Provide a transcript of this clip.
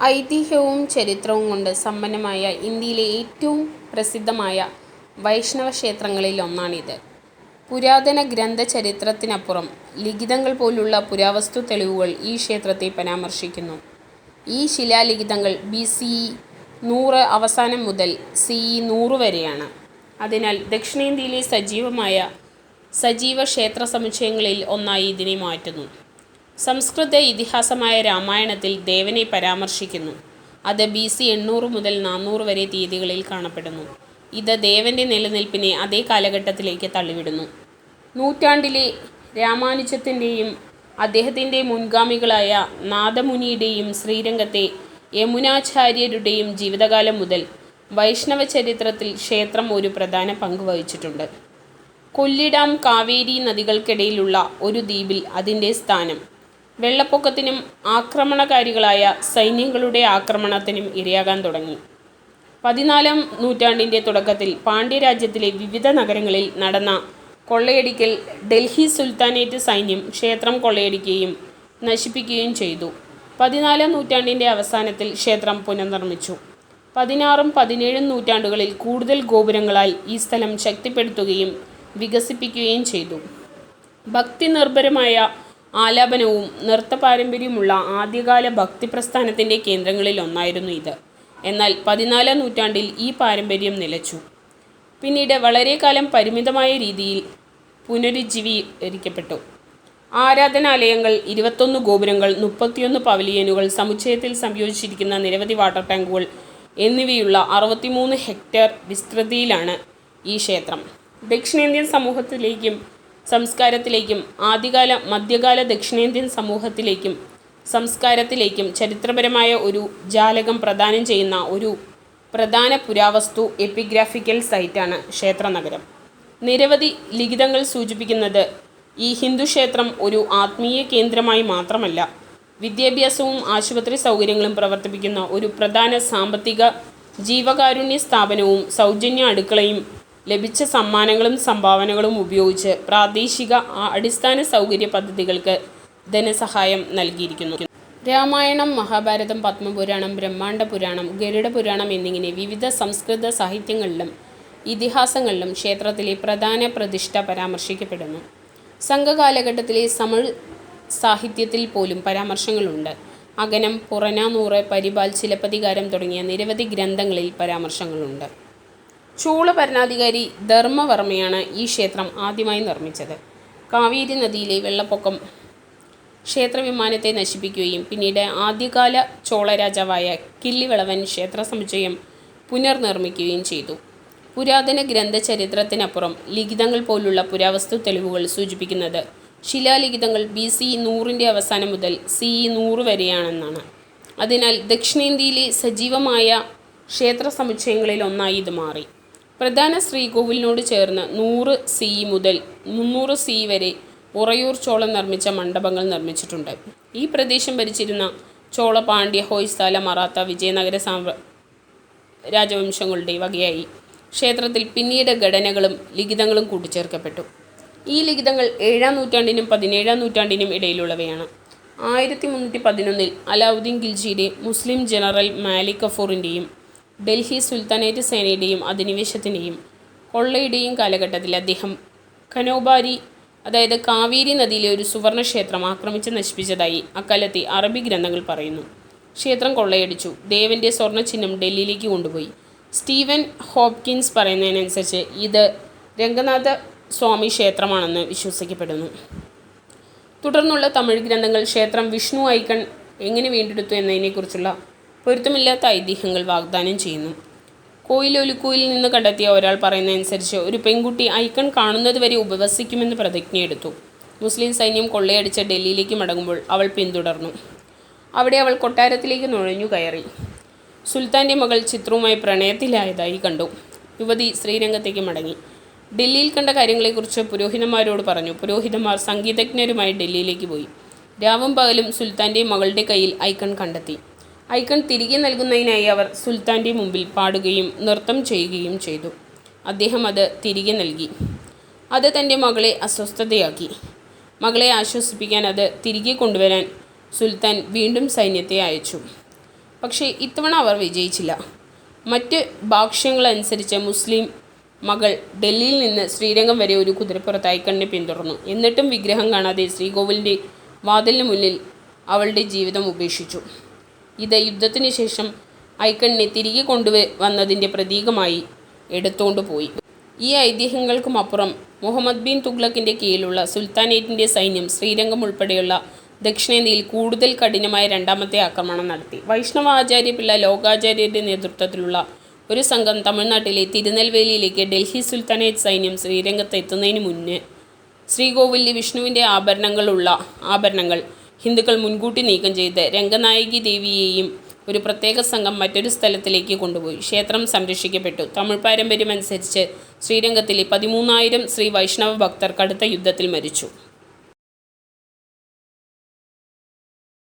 ഐതിഹ്യവും ചരിത്രവും കൊണ്ട് സമ്പന്നമായ ഇന്ത്യയിലെ ഏറ്റവും പ്രസിദ്ധമായ വൈഷ്ണവ ക്ഷേത്രങ്ങളിൽ ഒന്നാണിത്. പുരാതന ഗ്രന്ഥചരിത്രത്തിനപ്പുറം ലിഖിതങ്ങൾ പോലുള്ള പുരാവസ്തു തെളിവുകൾ ഈ ക്ഷേത്രത്തെ പരാമർശിക്കുന്നു. ഈ ശിലാലിഖിതങ്ങൾ BCE 100 അവസാനം മുതൽ CE 100 വരെയാണ്. അതിനാൽ ദക്ഷിണേന്ത്യയിലെ സജീവ ക്ഷേത്ര സമുച്ചയങ്ങളിൽ ഒന്നായി ഇതിനെ മാറ്റുന്നു. സംസ്കൃത ഇതിഹാസമായ രാമായണത്തിൽ ദേവനെ പരാമർശിക്കുന്നു. അത് BC 800 മുതൽ 400 വരെ തീയതികളിൽ കാണപ്പെടുന്നു. ഇത് ദേവൻ്റെ നിലനിൽപ്പിനെ അതേ കാലഘട്ടത്തിലേക്ക് തള്ളിവിടുന്നു. നൂറ്റാണ്ടിലെ രാമാനുജത്തിൻ്റെയും അദ്ദേഹത്തിൻ്റെ മുൻഗാമികളായ നാഥമുനിയുടെയും ശ്രീരംഗത്തെ യമുനാചാര്യരുടെയും ജീവിതകാലം മുതൽ വൈഷ്ണവ ചരിത്രത്തിൽ ക്ഷേത്രം ഒരു പ്രധാന പങ്ക് വഹിച്ചിട്ടുണ്ട്. കൊല്ലിഡാം കാവേരി നദികൾക്കിടയിലുള്ള ഒരു ദ്വീപിൽ അതിൻ്റെ സ്ഥാനം വെള്ളപ്പൊക്കത്തിനും ആക്രമണകാരികളായ സൈന്യങ്ങളുടെ ആക്രമണത്തിനും ഇരയാകാൻ തുടങ്ങി. 14-ാം നൂറ്റാണ്ടിൻ്റെ തുടക്കത്തിൽ പാണ്ഡ്യരാജ്യത്തിലെ വിവിധ നഗരങ്ങളിൽ നടന്ന കൊള്ളയടിക്കൽ ഡൽഹി സുൽത്താനേറ്റ് സൈന്യം ക്ഷേത്രം കൊള്ളയടിക്കുകയും നശിപ്പിക്കുകയും ചെയ്തു. 14-ാം നൂറ്റാണ്ടിൻ്റെ അവസാനത്തിൽ ക്ഷേത്രം പുനർനിർമ്മിച്ചു. 16-ഉം 17-ഉം നൂറ്റാണ്ടുകളിൽ കൂടുതൽ ഗോപുരങ്ങളാൽ ഈ സ്ഥലം ശക്തിപ്പെടുത്തുകയും വികസിപ്പിക്കുകയും ചെയ്തു. ഭക്തിനിർഭരമായ ആലാപനവും നൃത്ത പാരമ്പര്യമുള്ള ആദ്യകാല ഭക്തിപ്രസ്ഥാനത്തിൻ്റെ കേന്ദ്രങ്ങളിൽ ഒന്നായിരുന്നു ഇത്. എന്നാൽ 14-ാം നൂറ്റാണ്ടിൽ ഈ പാരമ്പര്യം നിലച്ചു. പിന്നീട് വളരെക്കാലം പരിമിതമായ രീതിയിൽ പുനരുജ്ജീവിക്കപ്പെട്ടു. ആരാധനാലയങ്ങൾ, 21 ഗോപുരങ്ങൾ, 31 പവലിയനുകൾ, സമുച്ചയത്തിൽ സംയോജിച്ചിരിക്കുന്ന നിരവധി വാട്ടർ ടാങ്കുകൾ എന്നിവയുള്ള 63 ഹെക്ടർ വിസ്തൃതിയിലാണ് ഈ ക്ഷേത്രം. ദക്ഷിണേന്ത്യൻ സമൂഹത്തിലേക്കും സംസ്കാരത്തിലേക്കും മധ്യകാല ദക്ഷിണേന്ത്യൻ സമൂഹത്തിലേക്കും സംസ്കാരത്തിലേക്കും ചരിത്രപരമായ ഒരു ജാലകം പ്രദാനം ചെയ്യുന്ന ഒരു പ്രധാന പുരാവസ്തു എപ്പിഗ്രാഫിക്കൽ സൈറ്റാണ് ക്ഷേത്രനഗരം. നിരവധി ലിഖിതങ്ങൾ സൂചിപ്പിക്കുന്നത് ഈ ഹിന്ദുക്ഷേത്രം ഒരു ആത്മീയ കേന്ദ്രമായി മാത്രമല്ല, വിദ്യാഭ്യാസവും ആശുപത്രി സൗകര്യങ്ങളും പ്രവർത്തിപ്പിക്കുന്ന ഒരു പ്രധാന സാമ്പത്തിക ജീവകാരുണ്യ സ്ഥാപനവും സൗജന്യ അടുക്കളയും ലഭിച്ച സമ്മാനങ്ങളും സംഭാവനകളും ഉപയോഗിച്ച് പ്രാദേശിക അടിസ്ഥാന സൗകര്യ പദ്ധതികൾക്ക് ധനസഹായം നൽകിയിരിക്കുന്നു. രാമായണം, മഹാഭാരതം, പത്മപുരാണം, ബ്രഹ്മാണ്ഡ പുരാണം, ഗരുഡ പുരാണം എന്നിങ്ങനെ വിവിധ സംസ്കൃത സാഹിത്യങ്ങളിലും ഇതിഹാസങ്ങളിലും ക്ഷേത്രത്തിലെ പ്രധാന പ്രതിഷ്ഠ പരാമർശിക്കപ്പെടുന്നു. സംഘകാലഘട്ടത്തിലെ തമിഴ് സാഹിത്യത്തിൽ പോലും പരാമർശങ്ങളുണ്ട്. അഗനം, പുറനാനൂറ്, പരിപാൽ, ചിലപ്പതികാരം തുടങ്ങിയ നിരവധി ഗ്രന്ഥങ്ങളിൽ പരാമർശങ്ങളുണ്ട്. ചോള ഭരണാധികാരി ധർമ്മവർമ്മയാണ് ഈ ക്ഷേത്രം ആദ്യമായി നിർമ്മിച്ചത്. കാവേരി നദിയിലെ വെള്ളപ്പൊക്കം ക്ഷേത്രവിമാനത്തെ നശിപ്പിക്കുകയും പിന്നീട് ആദ്യകാല ചോള രാജാവായ കിള്ളിവളവൻ ക്ഷേത്ര സമുച്ചയം പുനർനിർമ്മിക്കുകയും ചെയ്തു. പുരാതന ഗ്രന്ഥചരിത്രത്തിനപ്പുറം ലിഖിതങ്ങൾ പോലുള്ള പുരാവസ്തു തെളിവുകൾ സൂചിപ്പിക്കുന്നത് ശിലാലിഖിതങ്ങൾ BCE 100ൻ്റെ അവസാനം മുതൽ CE 100 വരെയാണെന്നാണ്. അതിനാൽ ദക്ഷിണേന്ത്യയിലെ സജീവമായ ക്ഷേത്ര സമുച്ചയങ്ങളിൽ ഒന്നായി ഇത് മാറി. പ്രധാന ശ്രീകോവിലിനോട് ചേർന്ന് 100 CE മുതൽ 300 CE വരെ ഉറയൂർ ചോളൻ നിർമ്മിച്ച മണ്ഡപങ്ങൾ നിർമ്മിച്ചിട്ടുണ്ട്. ഈ പ്രദേശം ഭരിച്ചിരുന്ന ചോള, പാണ്ഡ്യ, ഹോയ്സാല, മറാത്ത, വിജയനഗര രാജവംശങ്ങളുടെ വകയായി ക്ഷേത്രത്തിൽ പിന്നീട് ഘടനകളും ലിഖിതങ്ങളും കൂട്ടിച്ചേർക്കപ്പെട്ടു. ഈ ലിഖിതങ്ങൾ 7-ാം നൂറ്റാണ്ടിനും 17-ാം നൂറ്റാണ്ടിനും ഇടയിലുള്ളവയാണ്. 1311 അലാവുദ്ദീൻ ഖിൽജിയുടെ മുസ്ലിം ജനറൽ മാലിക് കഫൂറിൻ്റെയും ഡൽഹി സുൽത്താനേറ്റ് സേനയുടെയും അധിനിവേശത്തിൻ്റെയും കൊള്ളയുടെയും കാലഘട്ടത്തിൽ അദ്ദേഹം ഖനോബാരി, അതായത് കാവേരി നദിയിലെ ഒരു സുവർണ ക്ഷേത്രം ആക്രമിച്ച് നശിപ്പിച്ചതായി അക്കാലത്തെ അറബി ഗ്രന്ഥങ്ങൾ പറയുന്നു. ക്ഷേത്രം കൊള്ളയടിച്ചു. ദേവൻ്റെ സ്വർണ്ണ ചിഹ്നം ഡൽഹിയിലേക്ക് കൊണ്ടുപോയി. സ്റ്റീവൻ ഹോപ്കിൻസ് പറയുന്നതിനനുസരിച്ച് ഇത് രംഗനാഥ സ്വാമി ക്ഷേത്രമാണെന്ന് വിശ്വസിക്കപ്പെടുന്നു. തുടർന്നുള്ള തമിഴ് ഗ്രന്ഥങ്ങൾ ക്ഷേത്രം വിഷ്ണു ഐക്കൺ എങ്ങനെ വീണ്ടെടുത്തു എന്നതിനെക്കുറിച്ചുള്ള പൊരുത്തമില്ലാത്ത ഐതിഹ്യങ്ങൾ വാഗ്ദാനം ചെയ്യുന്നു. കോയിലൊലുക്കൂയിൽ നിന്ന് കണ്ടെത്തിയ ഒരാൾ പറയുന്നതനുസരിച്ച് ഒരു പെൺകുട്ടി ഐക്കൺ കാണുന്നതുവരെ ഉപവസിക്കുമെന്ന് പ്രതിജ്ഞയെടുത്തു. മുസ്ലിം സൈന്യം കൊള്ളയടിച്ച് ഡൽഹിയിലേക്ക് മടങ്ങുമ്പോൾ അവൾ പിന്തുടർന്നു. അവിടെ അവൾ കൊട്ടാരത്തിലേക്ക് നുഴഞ്ഞു കയറി. സുൽത്താൻ്റെ മകൾ ചിത്രവുമായി പ്രണയത്തിലായതായി കണ്ടു. യുവതി ശ്രീരംഗത്തേക്ക് മടങ്ങി. ഡൽഹിയിൽ കണ്ട കാര്യങ്ങളെക്കുറിച്ച് പുരോഹിതന്മാരോട് പറഞ്ഞു. പുരോഹിതന്മാർ സംഗീതജ്ഞരുമായി ഡൽഹിയിലേക്ക് പോയി. രാവും പകലും സുൽത്താൻ്റെ മകളുടെ കയ്യിൽ ഐക്കൺ കണ്ടെത്തി. ഐക്കൺ തിരികെ നൽകുന്നതിനായി അവർ സുൽത്താൻ്റെ മുമ്പിൽ പാടുകയും നൃത്തം ചെയ്യുകയും ചെയ്തു. അദ്ദേഹം അത് തിരികെ നൽകി. അത് തൻ്റെ മകളെ അസ്വസ്ഥതയാക്കി. മകളെ ആശ്വസിപ്പിക്കാൻ അത് തിരികെ കൊണ്ടുവരാൻ സുൽത്താൻ വീണ്ടും സൈന്യത്തെ അയച്ചു. പക്ഷേ ഇത്തവണ അവർ വിജയിച്ചില്ല. മറ്റ് ഭാഷ്യങ്ങളനുസരിച്ച് മുസ്ലിം മകൾ ഡൽഹിയിൽ നിന്ന് ശ്രീരംഗം വരെ ഒരു കുതിരപ്പുറത്ത് ഐക്കണിനെ പിന്തുടർന്നു. എന്നിട്ടും വിഗ്രഹം കാണാതെ ശ്രീകോവിലിൻ്റെ വാതിലിന് മുന്നിൽ അവളുടെ ജീവിതം ഉപേക്ഷിച്ചു. ഇത് യുദ്ധത്തിന് ശേഷം ഐക്കണിനെ തിരികെ കൊണ്ടുവന്നതിൻ്റെ പ്രതീകമായി എടുത്തുകൊണ്ട് പോയി. ഈ ഐതിഹ്യങ്ങൾക്കുമപ്പുറം മുഹമ്മദ് ബിൻ തുഗ്ലക്കിൻ്റെ കീഴിലുള്ള സുൽത്താനേറ്റിൻ്റെ സൈന്യം ശ്രീരംഗം ഉൾപ്പെടെയുള്ള ദക്ഷിണേന്ത്യയിൽ കൂടുതൽ കഠിനമായ രണ്ടാമത്തെ ആക്രമണം നടത്തി. വൈഷ്ണവ ആചാര്യപിള്ള ലോകാചാര്യരുടെ നേതൃത്വത്തിലുള്ള ഒരു സംഘം തമിഴ്നാട്ടിലെ തിരുനെൽവേലിയിലേക്ക് ഡൽഹി സുൽത്താനേറ്റ് സൈന്യം ശ്രീരംഗത്ത് എത്തുന്നതിന് മുന്നേ ശ്രീകോവിലിൽ വിഷ്ണുവിൻ്റെ ആഭരണങ്ങൾ ഹിന്ദുക്കൾ മുൻകൂട്ടി നീക്കം ചെയ്ത് രംഗനായകി ദേവിയെയും ഒരു പ്രത്യേക സംഘം മറ്റൊരു സ്ഥലത്തിലേക്ക് കൊണ്ടുപോയി. ക്ഷേത്രം സംരക്ഷിക്കപ്പെട്ടു. തമിഴ് പാരമ്പര്യമനുസരിച്ച് ശ്രീരംഗത്തിലെ 13,000 ശ്രീ വൈഷ്ണവ ഭക്തർ കടുത്ത യുദ്ധത്തിൽ മരിച്ചു.